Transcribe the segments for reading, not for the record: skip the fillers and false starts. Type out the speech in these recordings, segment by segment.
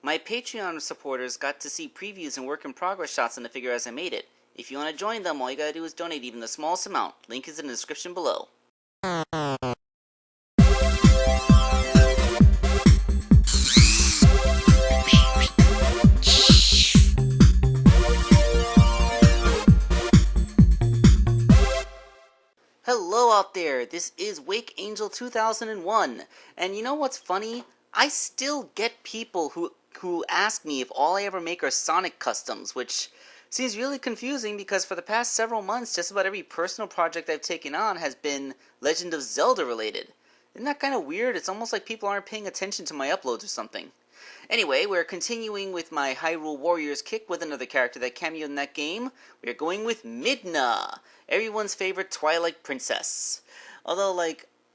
My Patreon supporters got to see previews and work-in-progress shots on the figure as I made it. If you want to join them, all you gotta do is donate even the smallest amount. Link is in the description below. Hello out there, this is Wakeangel2K1, and you know what's funny? I still get people who ask me if all I ever make are Sonic customs, which seems really confusing because for the past several months, just about every personal project I've taken on has been Legend of Zelda related. Isn't that kind of weird? It's almost like people aren't paying attention to my uploads or something. Anyway, we're continuing with my Hyrule Warriors kick with another character that cameoed in that game. We're going with Midna, everyone's favorite Twilight Princess. Although,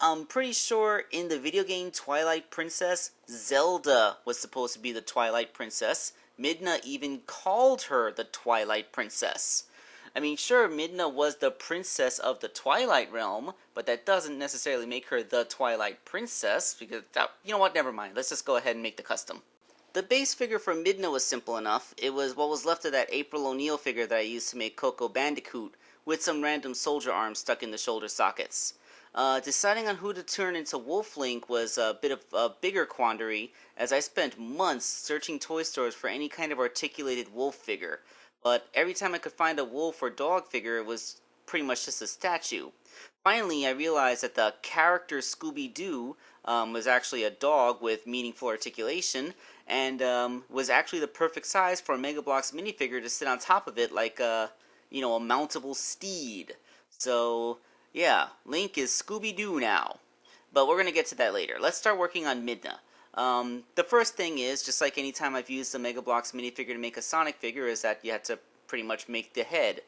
I'm pretty sure in the video game Twilight Princess, Zelda was supposed to be the Twilight Princess. Midna even called her the Twilight Princess. I mean, sure, Midna was the princess of the Twilight Realm, but that doesn't necessarily make her the Twilight Princess, because, you know what, never mind. Let's just go ahead and make the custom. The base figure for Midna was simple enough. It was what was left of that April O'Neil figure that I used to make Coco Bandicoot, with some random soldier arms stuck in the shoulder sockets. Deciding on who to turn into Wolf Link was a bit of a bigger quandary, as I spent months searching toy stores for any kind of articulated wolf figure. But every time I could find a wolf or dog figure, it was pretty much just a statue. Finally, I realized that the character Scooby-Doo was actually a dog with meaningful articulation, and was actually the perfect size for a Mega Bloks minifigure to sit on top of it like a mountable steed. So, yeah, Link is Scooby-Doo now. But we're going to get to that later. Let's start working on Midna. The first thing is, just like any time I've used the Mega Bloks minifigure to make a Sonic figure, is that you have to pretty much make the head.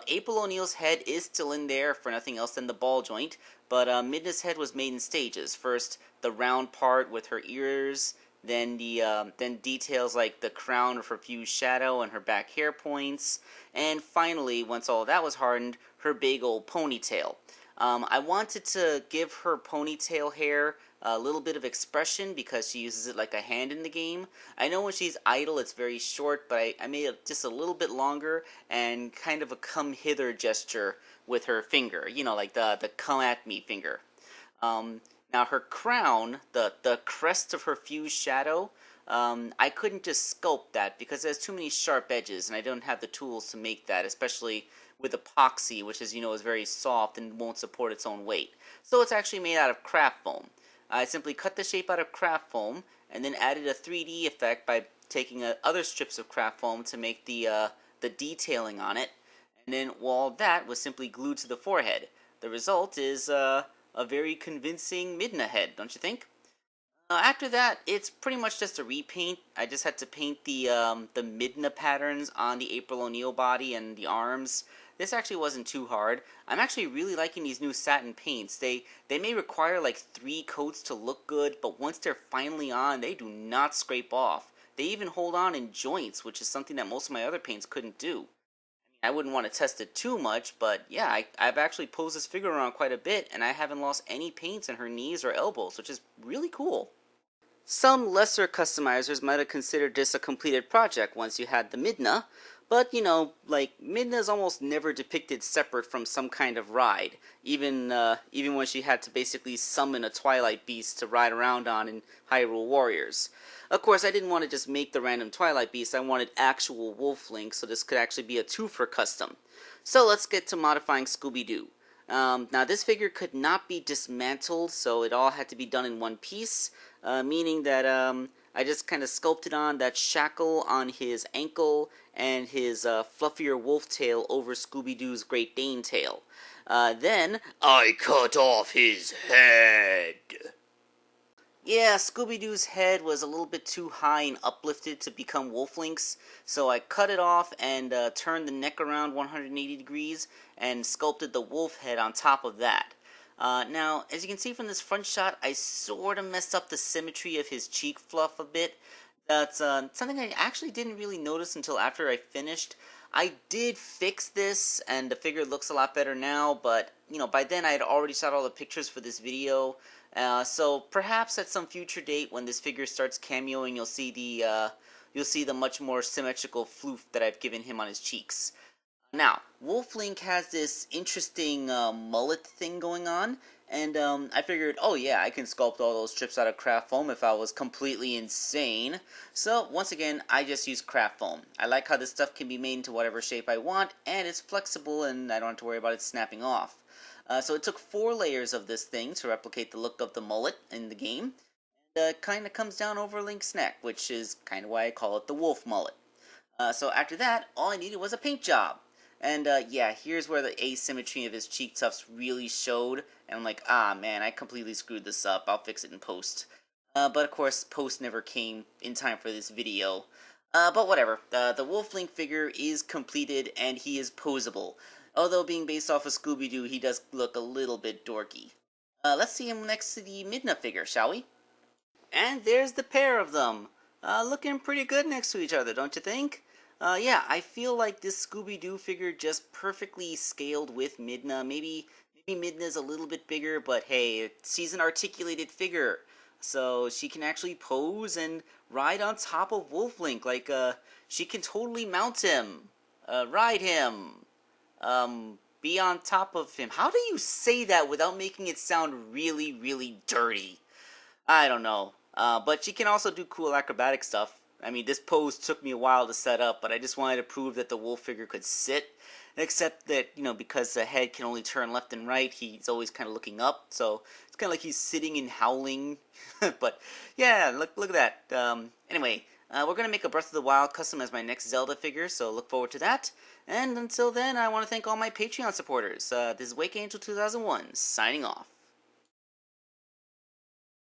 April O'Neil's head is still in there for nothing else than the ball joint, but Midna's head was made in stages. First, the round part with her ears, then details like the crown of her fused shadow and her back hair points, and finally, once all of that was hardened, her big old ponytail. I wanted to give her ponytail hair a little bit of expression because she uses it like a hand in the game. I know when she's idle it's very short, but I made it just a little bit longer and kind of a come hither gesture with her finger, like the come at me finger. Now her crown, the crest of her fused shadow, I couldn't just sculpt that because there's too many sharp edges and I don't have the tools to make that, especially with epoxy, which is very soft and won't support its own weight. So it's actually made out of craft foam. I simply cut the shape out of craft foam and then added a 3D effect by taking other strips of craft foam to make the detailing on it. And then all that was simply glued to the forehead. The result is a very convincing Midna head, don't you think? After that, it's pretty much just a repaint. I just had to paint the Midna patterns on the April O'Neil body and the arms. This actually wasn't too hard. I'm actually really liking these new satin paints. They may require like 3 coats to look good, but once they're finally on, they do not scrape off. They even hold on in joints, which is something that most of my other paints couldn't do. I wouldn't want to test it too much, but yeah, I've actually posed this figure around quite a bit, and I haven't lost any paints in her knees or elbows, which is really cool. Some lesser customizers might have considered this a completed project once you had the Midna, but Midna's almost never depicted separate from some kind of ride, even when she had to basically summon a Twilight Beast to ride around on in Hyrule Warriors. Of course, I didn't want to just make the random Twilight Beast, I wanted actual Wolf Link, so this could actually be a twofer custom. So let's get to modifying Scooby-Doo. Now this figure could not be dismantled, so it all had to be done in one piece, meaning that I just kind of sculpted on that shackle on his ankle and his fluffier wolf tail over Scooby-Doo's Great Dane tail. Then I cut off his head. Yeah, Scooby-Doo's head was a little bit too high and uplifted to become Wolf Link's, so I cut it off and turned the neck around 180 degrees and sculpted the wolf head on top of that. Now, as you can see from this front shot, I sort of messed up the symmetry of his cheek fluff a bit. That's something I actually didn't really notice until after I finished. I did fix this, and the figure looks a lot better now, but by then I had already shot all the pictures for this video. So perhaps at some future date when this figure starts cameoing, you'll see the much more symmetrical floof that I've given him on his cheeks. Now, Wolflink has this interesting mullet thing going on, and I figured, oh yeah, I can sculpt all those strips out of craft foam if I was completely insane. So, once again, I just use craft foam. I like how this stuff can be made into whatever shape I want, and it's flexible, and I don't have to worry about it snapping off. So it took 4 layers of this thing to replicate the look of the mullet in the game. And kind of comes down over Link's neck, which is kind of why I call it the wolf mullet. So after that, all I needed was a paint job. And yeah, here's where the asymmetry of his cheek tufts really showed. And I'm like, ah man, I completely screwed this up. I'll fix it in post. But of course, post never came in time for this video. But whatever, the Wolflink figure is completed and he is posable. Although being based off of Scooby-Doo, he does look a little bit dorky. Let's see him next to the Midna figure, shall we? And there's the pair of them. Looking pretty good next to each other, don't you think? Yeah, I feel like this Scooby-Doo figure just perfectly scaled with Midna. Maybe Midna's a little bit bigger, but hey, she's an articulated figure. So she can actually pose and ride on top of Wolflink. Like, she can totally mount him, ride him, be on top of him. How do you say that without making it sound really, really dirty? I don't know. But she can also do cool acrobatic stuff. I mean, this pose took me a while to set up, but I just wanted to prove that the wolf figure could sit. Except that, because the head can only turn left and right, he's always kind of looking up. So it's kind of like he's sitting and howling. But yeah, look at that. Anyway, we're going to make a Breath of the Wild custom as my next Zelda figure, so look forward to that. And until then, I want to thank all my Patreon supporters. This is Wakeangel2K1 signing off.